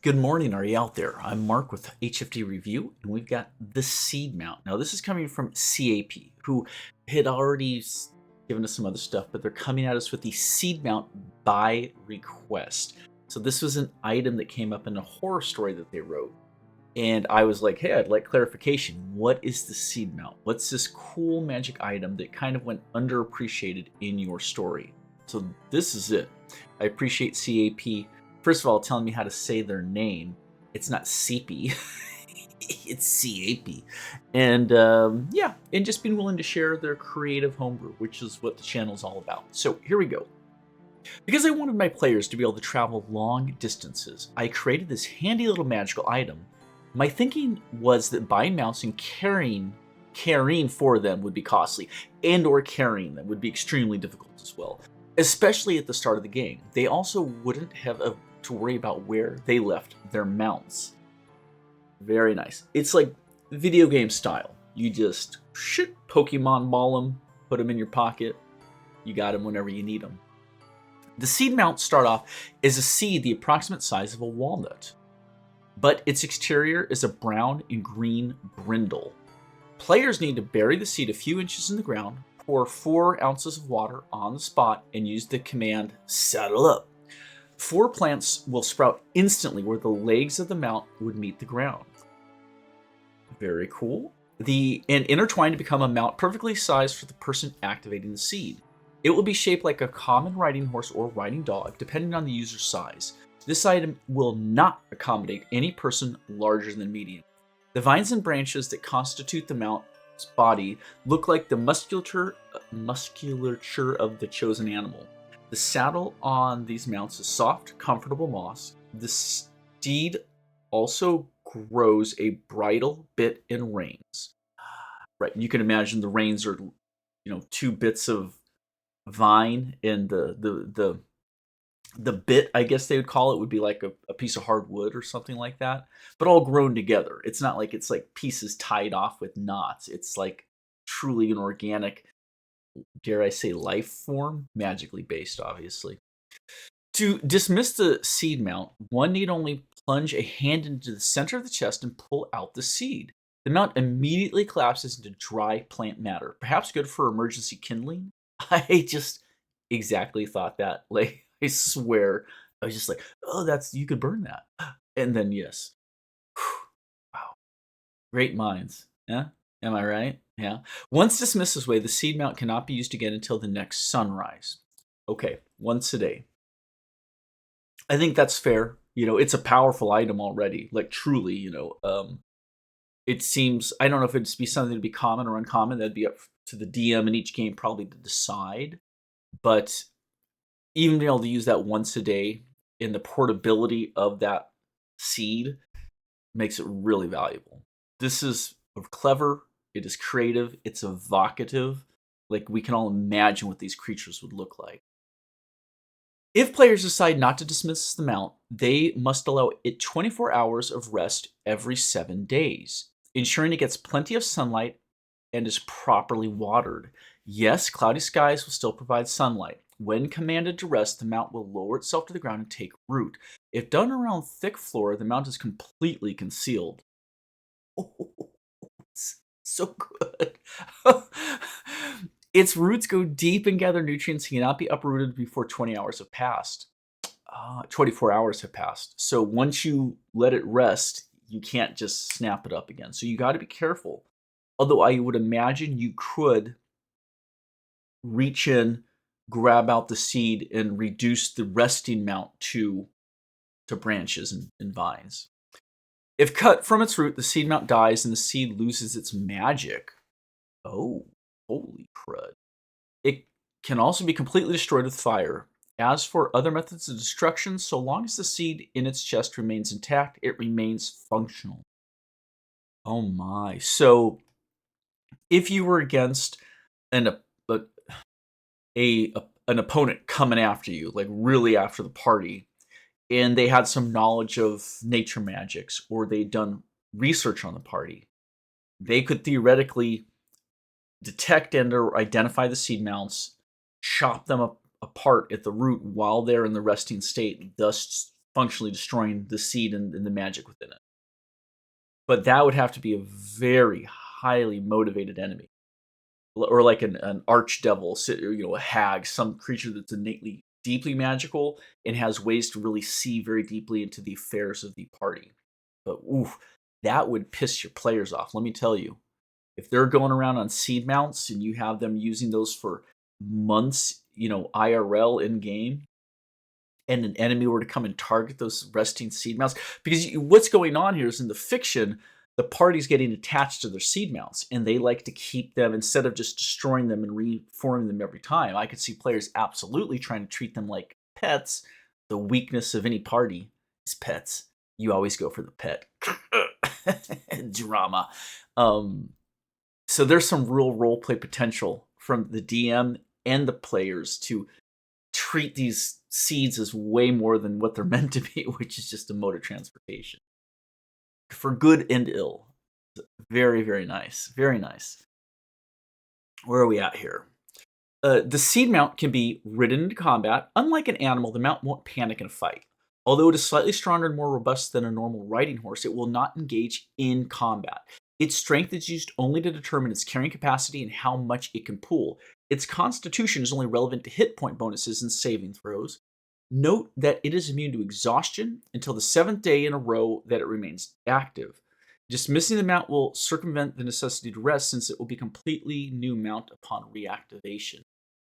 Good morning, are you out there? I'm Mark with HFD Review, and we've got the Seed Mount. Now, this is coming from Seaypy, who had already given us some other stuff, but they're coming at us with the Seed Mount by request. So this was an item that came up in a horror story that they wrote. And I was like, hey, I'd like clarification. What is the Seed Mount? What's this cool magic item that kind of went underappreciated in your story? So this is it. I appreciate CAP. First of all, telling me how to say their name. It's not Seaypy. It's CAP. And yeah, and just being willing to share their creative homebrew, which is what the channel's all about. So here we go. Because I wanted my players to be able to travel long distances, I created this handy little magical item. My thinking was that buying mounts and carrying for them would be costly, and or carrying them would be extremely difficult as well, especially at the start of the game. They also wouldn't have to worry about where they left their mounts. Very nice. It's like video game style. You just Pokemon ball them, put them in your pocket. You got them whenever you need them. The seed mounts start off as a seed the approximate size of a walnut, but its exterior is a brown and green brindle. Players need to bury the seed a few inches in the ground, pour 4 ounces of water on the spot, and use the command saddle up. 4 plants will sprout instantly where the legs of the mount would meet the ground. Very cool. And intertwine to become a mount perfectly sized for the person activating the seed. It will be shaped like a common riding horse or riding dog, depending on the user's size. This item will not accommodate any person larger than medium. The vines and branches that constitute the mount's body look like the musculature of the chosen animal. The saddle on these mounts is soft, comfortable moss. The steed also grows a bridle, bit, and reins. Right, you can imagine the reins are, 2 bits of vine, and the bit, I guess they would call it, would be like a piece of hardwood or something like that, but all grown together. It's not like it's like pieces tied off with knots. It's like truly an organic, dare I say, life form, magically based, obviously. To dismiss the seed mount, one need only plunge a hand into the center of the chest and pull out the seed. The mount immediately collapses into dry plant matter, perhaps good for emergency kindling. I just exactly thought that. Like, I swear, I was just like, oh, you could burn that. And then, yes. Wow. Great minds. Yeah? Am I right? Yeah. Once dismissed this way, the seed mount cannot be used again until the next sunrise. Okay, once a day. I think that's fair. It's a powerful item already. Like, truly, it seems, I don't know if it'd be something to be common or uncommon. That'd be up to the DM in each game probably to decide. But even being able to use that once a day in the portability of that seed makes it really valuable. This is clever. It is creative. It's evocative. Like, we can all imagine what these creatures would look like. If players decide not to dismiss the mount, they must allow it 24 hours of rest every 7 days, ensuring it gets plenty of sunlight and is properly watered. Yes, cloudy skies will still provide sunlight. When commanded to rest, the mount will lower itself to the ground and take root. If done around thick floor, the mount is completely concealed. Oh, it's so good. Its roots go deep and gather nutrients and cannot be uprooted before 20 hours have passed. 24 hours have passed. So once you let it rest, you can't just snap it up again. So you got to be careful. Although I would imagine you could reach in, grab out the seed, and reduce the resting mount to branches and vines. If cut from its root, the seed mount dies and the seed loses its magic. Oh, holy crud. It can also be completely destroyed with fire. As for other methods of destruction, so long as the seed in its chest remains intact, it remains functional. Oh my. So if you were against an opponent coming after you, like really after the party, and they had some knowledge of nature magics, or they'd done research on the party, they could theoretically detect and or identify the seed mounts, chop them apart at the root while they're in the resting state, thus functionally destroying the seed and the magic within it. But that would have to be a very highly motivated enemy, or like an archdevil, a hag, some creature that's innately deeply magical and has ways to really see very deeply into the affairs of the party. But oof, that would piss your players off. Let me tell you, if they're going around on seed mounts and you have them using those for months, IRL in game, and an enemy were to come and target those resting seed mounts, because what's going on here is in the fiction, the party's getting attached to their seed mounts, and they like to keep them instead of just destroying them and reforming them every time. I could see players absolutely trying to treat them like pets. The weakness of any party is pets. You always go for the pet. Drama. So there's some real roleplay potential from the DM and the players to treat these seeds as way more than what they're meant to be, which is just a mode of transportation. For good and ill. Very, very nice. Very nice. Where are we at here? The seed mount can be ridden into combat. Unlike an animal, the mount won't panic in a fight. Although it is slightly stronger and more robust than a normal riding horse, it will not engage in combat. Its strength is used only to determine its carrying capacity and how much it can pull. Its constitution is only relevant to hit point bonuses and saving throws. Note that it is immune to exhaustion until the 7th day in a row that it remains active. Dismissing the mount will circumvent the necessity to rest, since it will be a completely new mount upon reactivation.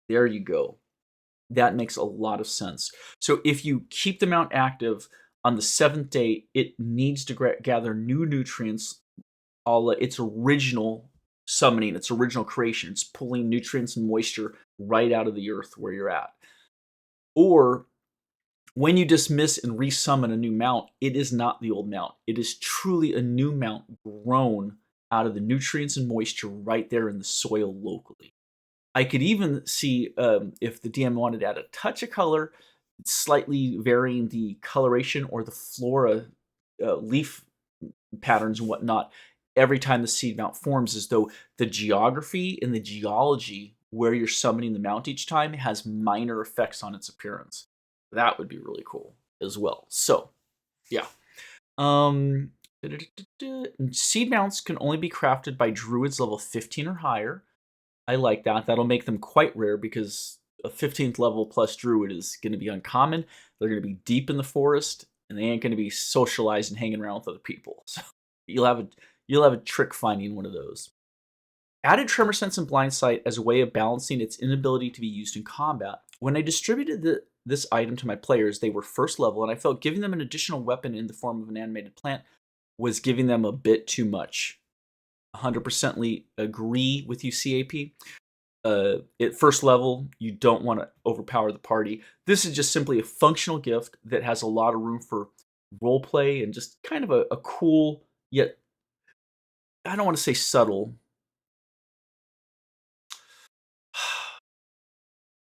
There you go. That makes a lot of sense. So if you keep the mount active on the 7th day, it needs to gather new nutrients, its original summoning, its original creation. It's pulling nutrients and moisture right out of the earth where you're at. Or when you dismiss and resummon a new mount, it is not the old mount. It is truly a new mount grown out of the nutrients and moisture right there in the soil locally. I could even see if the DM wanted to add a touch of color, slightly varying the coloration or the flora, leaf patterns and whatnot, every time the seed mount forms, as though the geography and the geology where you're summoning the mount each time has minor effects on its appearance. That would be really cool as well. So, yeah. Seed mounts can only be crafted by druids level 15 or higher. I like that. That'll make them quite rare, because a 15th level plus druid is going to be uncommon. They're going to be deep in the forest, and they ain't going to be socialized and hanging around with other people. So you'll have a trick finding one of those. Added Tremor Sense and Blind Sight as a way of balancing its inability to be used in combat. When I distributed this item to my players, they were first level, and I felt giving them an additional weapon in the form of an animated plant was giving them a bit too much. 100% agree with you, Seaypy. At first level, you don't want to overpower the party. This is just simply a functional gift that has a lot of room for roleplay and just kind of a cool, yet, I don't want to say subtle.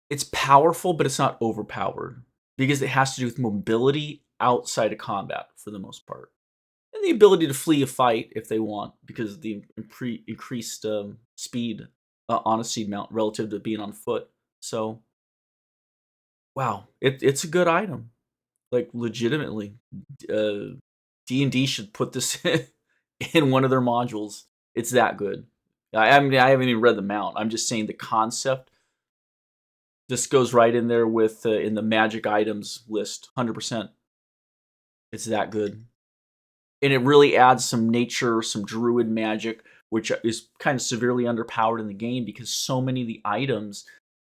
It's powerful, but it's not overpowered, because it has to do with mobility outside of combat for the most part. And the ability to flee a fight if they want, because of the increased speed on a seed mount relative to being on foot. So, wow, it's a good item. Like, legitimately, D&D should put this in one of their modules. It's that good. I haven't even read the mount. I'm just saying the concept. This goes right in there with in the magic items list, 100%. It's that good. And it really adds some nature, some druid magic, which is kind of severely underpowered in the game, because so many of the items,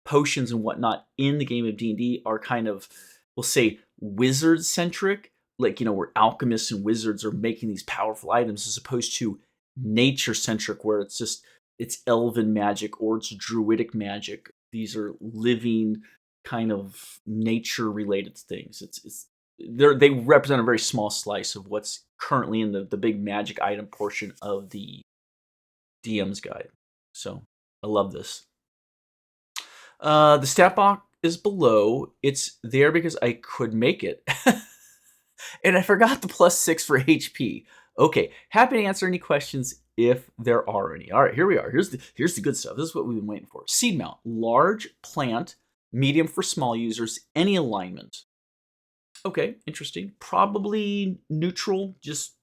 potions and whatnot in the game of D&D are kind of, we'll say, wizard-centric. Like, where alchemists and wizards are making these powerful items, as opposed to nature-centric, where it's elven magic or it's druidic magic. These are living kind of nature-related things. They represent a very small slice of what's currently in the big magic item portion of the DM's guide. So I love this. The stat block is below. It's there because I could make it. And I forgot the +6 for HP. Okay, happy to answer any questions if there are any. All right, here we are. Here's the good stuff. This is what we've been waiting for. Seed mount, large plant, medium for small users, any alignment. Okay, interesting. Probably neutral. Just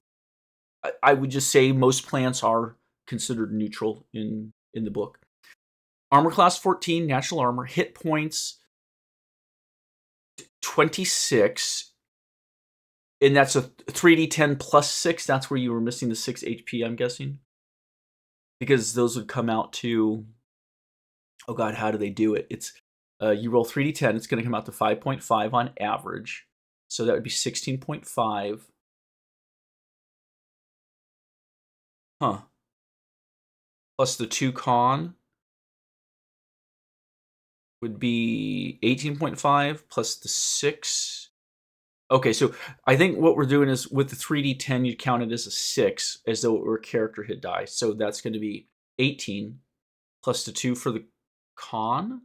I would just say most plants are considered neutral in the book. Armor class 14, natural armor, hit points 26, and that's a 3d10 plus 6. That's where you were missing the 6 HP, I'm guessing. Because those would come out to, oh god, how do they do it? It's you roll 3d10, it's going to come out to 5.5 on average. So that would be 16.5. Huh. Plus the 2 con would be 18.5 plus the 6. Okay, so I think what we're doing is with the 3d10, you'd count it as a 6, as though it were a character hit die. So that's going to be 18 plus the 2 for the con.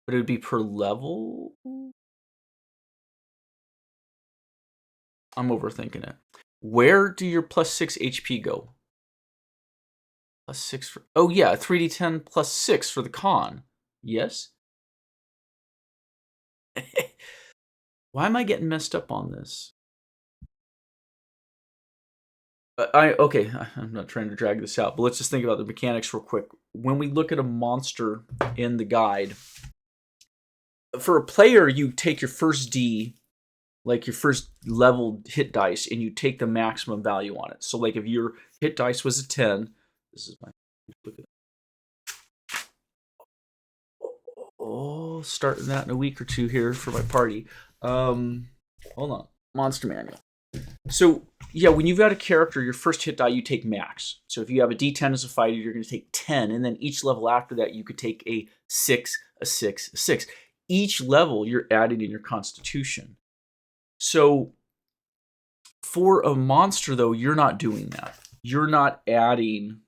But it would be per level? I'm overthinking it. Where do your plus 6 HP go? Plus 6 for... Oh, yeah, 3d10 plus 6 for the con. Yes? Why am I getting messed up on this? Okay, I'm not trying to drag this out, but let's just think about the mechanics real quick. When we look at a monster in the guide, for a player, you take your first D, like your first level hit dice, and you take the maximum value on it. So, like, if your hit dice was a 10, this is my... Look at that. Oh, starting that in a week or two here for my party. Hold on. Monster manual. So, yeah, when you've got a character, your first hit die, you take max. So if you have a d10 as a fighter, you're going to take 10. And then each level after that, you could take a 6, a 6, a 6. Each level, you're adding in your constitution. So for a monster, though, you're not doing that. You're not adding...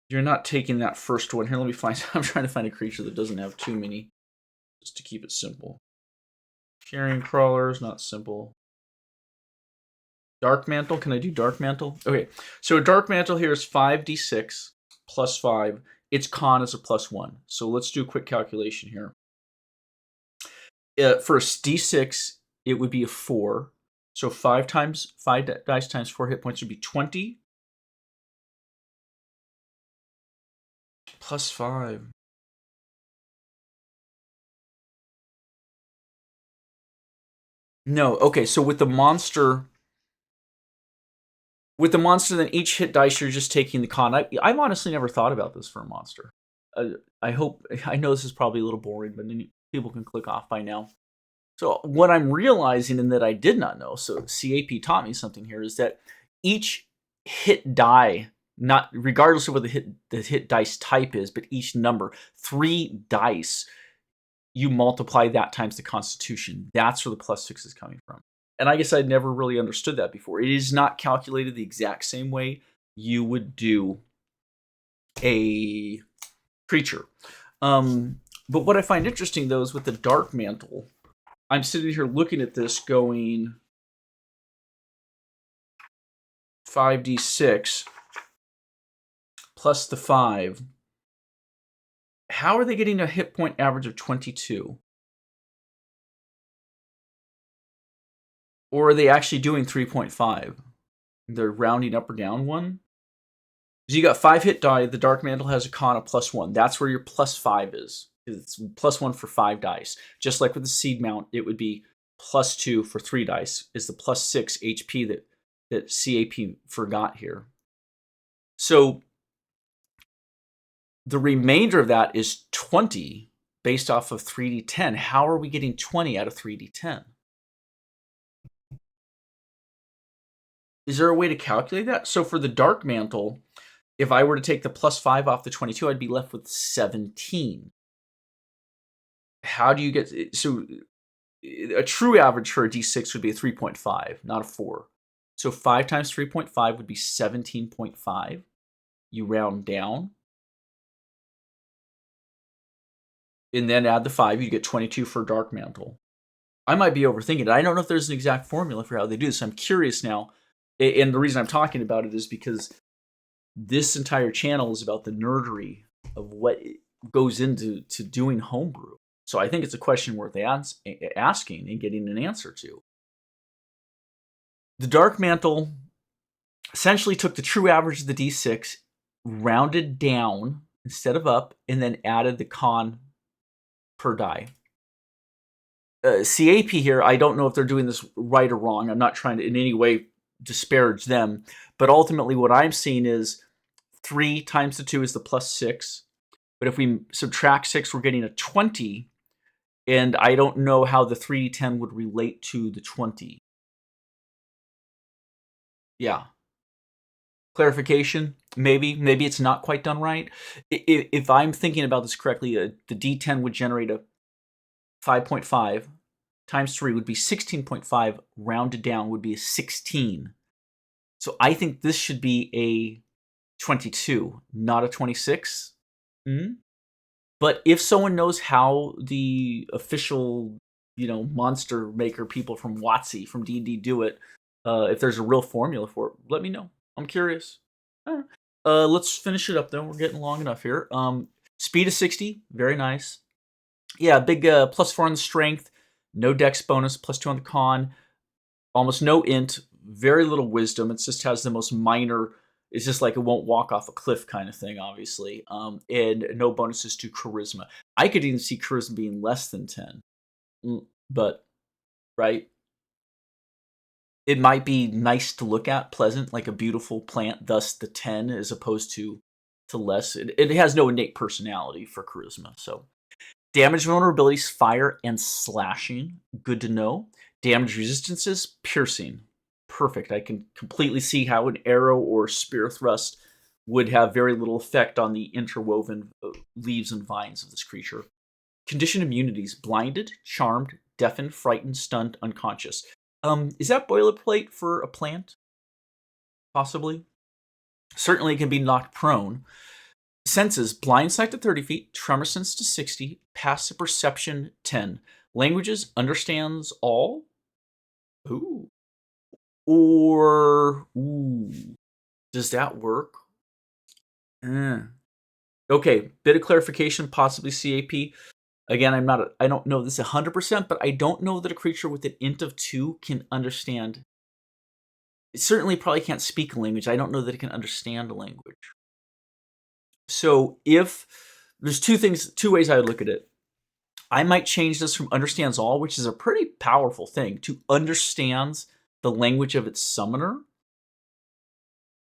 You're not taking that first one. Here, let me find... I'm trying to find a creature that doesn't have too many, just to keep it simple. Carrion crawlers, not simple. Dark Mantle, can I do Dark Mantle? Okay, so Dark Mantle here is 5d6 plus 5. Its con is a plus 1. So let's do a quick calculation here. For a d6, it would be a 4. So 5 dice times 4 hit points would be 20. Plus 5. No, okay, so with the monster... With the monster, then each hit dice, you're just taking the con. I've honestly never thought about this for a monster. I know this is probably a little boring, but people can click off by now. So what I'm realizing, and that I did not know, so Seaypy taught me something here, is that each hit die, not regardless of what the hit dice type is, but each number, 3 dice, you multiply that times the Constitution. That's where the plus 6 is coming from. And I guess I'd never really understood that before. It is not calculated the exact same way you would do a creature. But what I find interesting, though, is with the Dark Mantle, I'm sitting here looking at this going 5d6 plus the 5. How are they getting a hit point average of 22? Or are they actually doing 3.5? They're rounding up or down 1? So you got 5 hit die. The Dark Mantle has a con of plus 1. That's where your plus 5 is. It's plus 1 for 5 dice. Just like with the Seed Mount, it would be plus 2 for 3 dice. Is the plus 6 HP that CAP forgot here. So the remainder of that is 20 based off of 3d10. How are we getting 20 out of 3d10? Is there a way to calculate that? So for the Dark Mantle, if I were to take the plus 5 off the 22, I'd be left with 17. How do you get... So a true average for a d6 would be a 3.5, not a 4. So 5 times 3.5 would be 17.5. You round down. And then add the 5, you get 22 for Dark Mantle. I might be overthinking it. I don't know if there's an exact formula for how they do this. I'm curious now. And the reason I'm talking about it is because this entire channel is about the nerdery of what goes into doing homebrew. So I think it's a question worth asking and getting an answer to. The Dark Mantle essentially took the true average of the D6, rounded down instead of up, and then added the con per die. Seaypy here, I don't know if they're doing this right or wrong. I'm not trying to in any way disparage them, but ultimately what I'm seeing is 3 times the 2 is the plus 6. But if we subtract 6, we're getting a 20. And I don't know how the 3d10 would relate to the 20. Yeah. Clarification, maybe it's not quite done right. If I'm thinking about this correctly, the D10 would generate a 5.5 times 3 would be 16.5, rounded down would be a 16. So I think this should be a 22, not a 26. But if someone knows how the official, monster maker people from WotC, from D&D do it, if there's a real formula for it, let me know. I'm curious. All right. Let's finish it up, though. We're getting long enough here. Speed of 60, very nice. Yeah, big +4 on the strength, no dex bonus, +2 on the con, almost no int, very little wisdom. It just has the most minor. It's just like it won't walk off a cliff kind of thing, obviously. And no bonuses to charisma. I could even see charisma being less than 10. But, right? It might be nice to look at, pleasant, like a beautiful plant, thus the 10 as opposed to less. It has no innate personality for charisma. So, damage vulnerabilities, fire and slashing. Good to know. Damage resistances, piercing. Perfect. I can completely see how an arrow or spear thrust would have very little effect on the interwoven leaves and vines of this creature. Condition immunities, blinded, charmed, deafened, frightened, stunned, unconscious. Is that boilerplate for a plant? Possibly. Certainly it can be knocked prone. Senses, blind sight to 30 feet, tremor sense to 60, passive perception 10. Languages, understands all. Ooh. Or, does that work? Okay, bit of clarification, possibly CAP. Again, I don't know this 100%, but I don't know that a creature with an int of 2 can understand. It certainly probably can't speak a language. I don't know that it can understand a language. So if there's two ways I would look at it. I might change this from understands all, which is a pretty powerful thing, to understands the language of its summoner.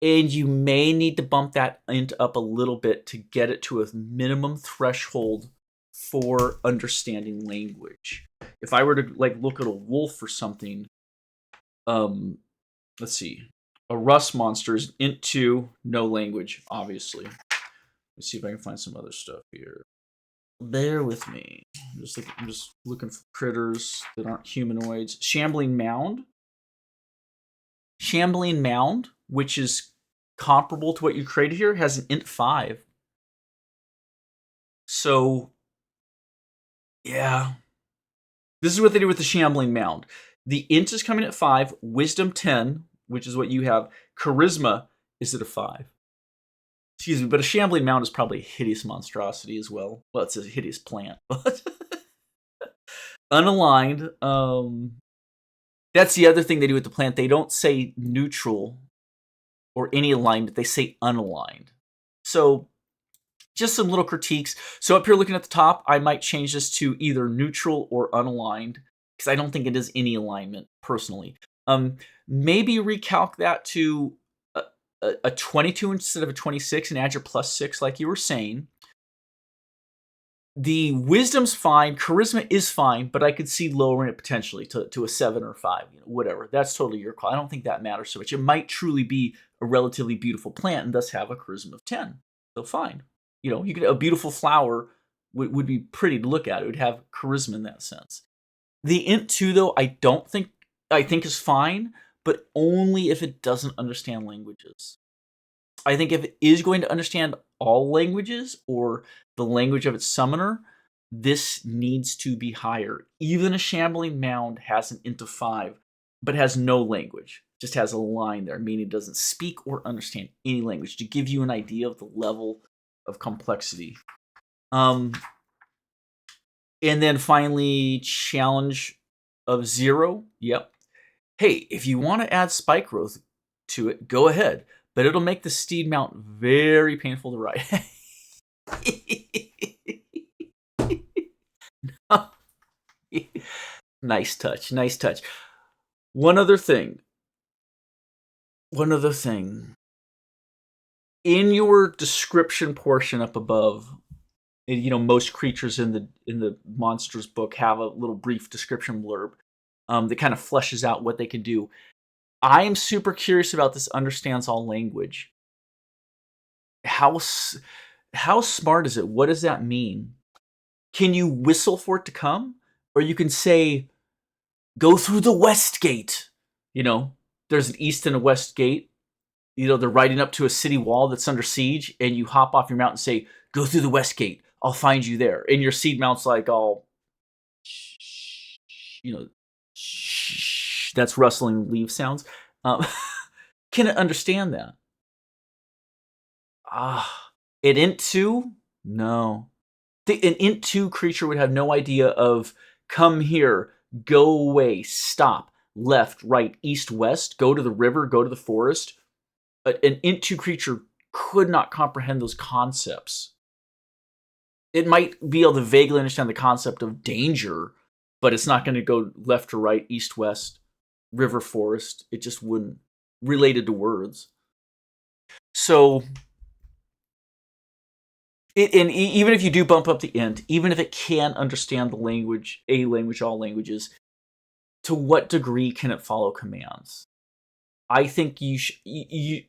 And you may need to bump that int up a little bit to get it to a minimum threshold for understanding language. If I were to look at a wolf or something, let's see. A rust monster is int 2, no language, obviously. Let's see if I can find some other stuff here. Bear with me. I'm just looking for critters that aren't humanoids. Shambling Mound. Shambling Mound, which is comparable to what you created here, has an int 5. So, yeah. This is what they do with the Shambling Mound. The int is coming at 5, wisdom 10, which is what you have. Charisma is at a 5. Excuse me, but a Shambling Mound is probably a hideous monstrosity as well. Well, it's a hideous plant, but unaligned. That's the other thing they do with the plant. They don't say neutral or any alignment. They say unaligned. So just some little critiques. So up here looking at the top, I might change this to either neutral or unaligned because I don't think it is any alignment personally. Maybe recalc that to a 22 instead of a 26 and add your +6 like you were saying. The wisdom's fine, charisma is fine, but I could see lowering it potentially to a 7 or 5, whatever. That's totally your call. I don't think that matters so much. It might truly be a relatively beautiful plant and thus have a charisma of 10. So fine. You could a beautiful flower would be pretty to look at. It would have charisma in that sense. The int 2 though, I think is fine, but only if it doesn't understand languages. I think if it is going to understand all languages or the language of its summoner, this needs to be higher. Even a Shambling Mound has an int of 5, but has no language. Just has a line there, meaning it doesn't speak or understand any language, to give you an idea of the level of complexity. And then finally, challenge of 0. Yep. Hey, if you want to add spike growth to it, go ahead. But it'll make the steed mount very painful to ride. Nice touch. Nice touch. One other thing. In your description portion up above, most creatures in the monsters book have a little brief description blurb that kind of fleshes out what they can do. I am super curious about this understands all language. How smart is it? What does that mean? Can you whistle for it to come? Or you can say, go through the west gate. There's an east and a west gate. They're riding up to a city wall that's under siege, and you hop off your mount and say, go through the west gate. I'll find you there. And your seed mount's like all, that's rustling leaf sounds. Can it understand that? An int 2? No. An int 2 creature would have no idea of come here, go away, stop, left, right, east, west, go to the river, go to the forest. An int 2 creature could not comprehend those concepts. It might be able to vaguely understand the concept of danger, but it's not going to go left to right, east, west, river, forest. It just wouldn't. Related to words. So, and even if you do bump up the int, even if it can understand the language, a language, all languages, to what degree can it follow commands? I think you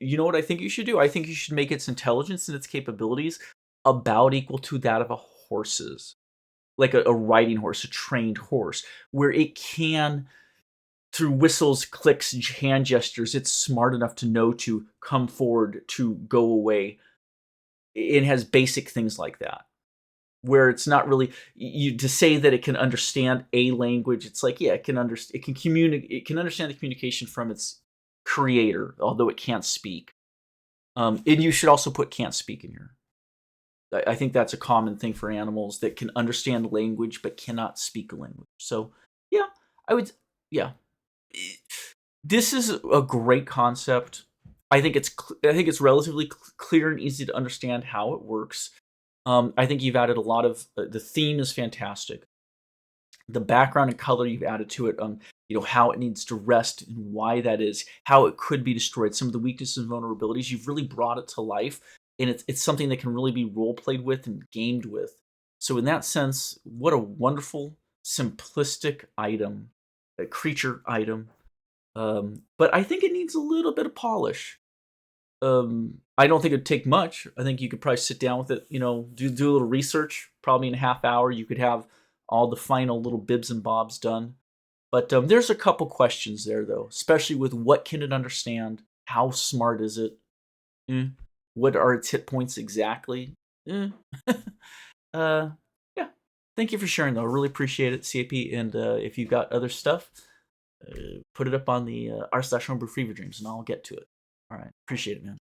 know what I think you should do? I think you should make its intelligence and its capabilities about equal to that of a horse's. Like a riding horse, a trained horse, where it can, through whistles, clicks, hand gestures, it's smart enough to know to come forward, to go away. It has basic things like that, where it's not really to say that it can understand a language. It's like, yeah, it can communicate. It can understand the communication from its creator, although it can't speak. And you should also put can't speak in here. I think that's a common thing for animals that can understand language but cannot speak a language. So, yeah, yeah. This is a great concept. I think it's relatively clear and easy to understand how it works. I think you've added a lot of the theme is fantastic. The background and color you've added to it, how it needs to rest and why that is, how it could be destroyed, some of the weaknesses and vulnerabilities. You've really brought it to life, and it's something that can really be role played with and gamed with. So in that sense, what a wonderful, simplistic item, a creature item. But I think it needs a little bit of polish. I don't think it'd take much. I think you could probably sit down with it, do a little research. Probably in a half hour, you could have all the final little bibs and bobs done. But there's a couple questions there, though, especially with what can it understand? How smart is it? What are its hit points exactly? Yeah. Thank you for sharing, though. I really appreciate it, Seaypy. And if you've got other stuff, put it up on the r/homebrew fever dreams, and I'll get to it. All right. Appreciate it, man.